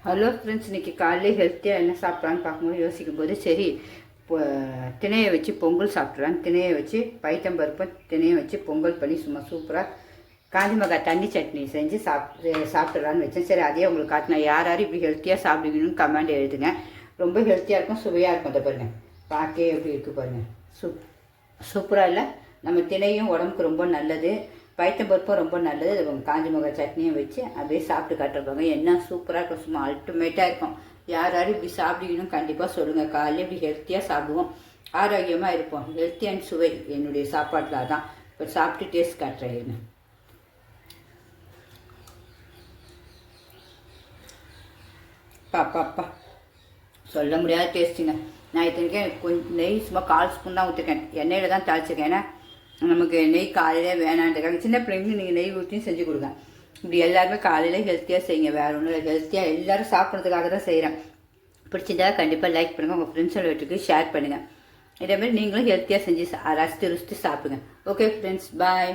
Hello friends, இன்றைக்கி காலையில் ஹெல்த்தியாக என்ன சாப்பிட்லான்னு பார்க்கும்போது யோசிக்கும்போது சரி இப்போ திணையை வச்சு பொங்கல் சாப்பிட்றான்னு திணையை வச்சு பைத்தம்பருப்பு திணையை வச்சு பொங்கல் பண்ணி சும்மா சூப்பராக காஞ்சி மிளகாய் தண்ணி சட்னி செஞ்சு சாப்பிட்றான்னு வச்சேன். சரி, அதே உங்களுக்கு காட்டினேன். யார் யார் இப்படி ஹெல்த்தியாக சாப்பிடுவீங்கன்னு கமெண்ட் எழுதுங்க. ரொம்ப ஹெல்த்தியாக இருக்கும், சுவையாக இருக்கும். அதை பாருங்கள், பார்க்கவே எப்படி இருக்குது பாருங்கள். சூப்பராக இல்லை? நம்ம திணையும் உடம்புக்கு ரொம்ப நல்லது, பைத்தம்பருப்பும் ரொம்ப நல்லது. அது காஞ்சி மிளகாய் சட்னியும் வச்சு அப்படியே சாப்பிட்டு காட்டுறப்பாங்க. என்ன சூப்பராக இருக்கும், சும்மா அல்டிமேட்டாக இருக்கும். யார் யாரும் இப்படி சாப்பிடுவீங்கன்னு கண்டிப்பாக சொல்லுங்கள். காலையில் இப்படி ஹெல்த்தியாக சாப்பிடுவோம், ஆரோக்கியமாக இருப்போம். ஹெல்த்தி அண்ட் சுவை என்னுடைய சாப்பாட்டில் தான். இப்போ சாப்பிட்டு டேஸ்ட் காட்டுறேன். என்ன பாப்பா சொல்ல முடியாத டேஸ்ட்டுங்க. நான் இத்தனைக்கும் கொஞ்சம் நெய் சும்மா 1/4 ஸ்பூன் தான் ஊற்றிருக்கேன். எண்ணெயில் தான் தாளிச்சிருக்கேன். ஏன்னா நமக்கு நெய் காலையிலே வேணான்றதுக்காக சின்ன பிள்ளைங்களுக்கு நீங்கள் நெய் ஊற்றியும் செஞ்சு கொடுங்க. இப்படி எல்லாருமே காலையில் ஹெல்த்தியாக செய்யுங்க. வேறு ஒன்றும் இல்லை, ஹெல்த்தியாக எல்லோரும் சாப்பிட்றதுக்காக தான் செய்கிறேன். பிடிச்சிருந்தா கண்டிப்பாக லைக் பண்ணுங்கள், உங்கள் ஃப்ரெண்ட்ஸோட வீட்டுக்கு ஷேர் பண்ணுங்கள். இதேமாதிரி நீங்களும் ஹெல்த்தியாக செஞ்சு ரசித்து ருசித்து சாப்பிடுங்க. ஓகே ஃப்ரெண்ட்ஸ், பாய்.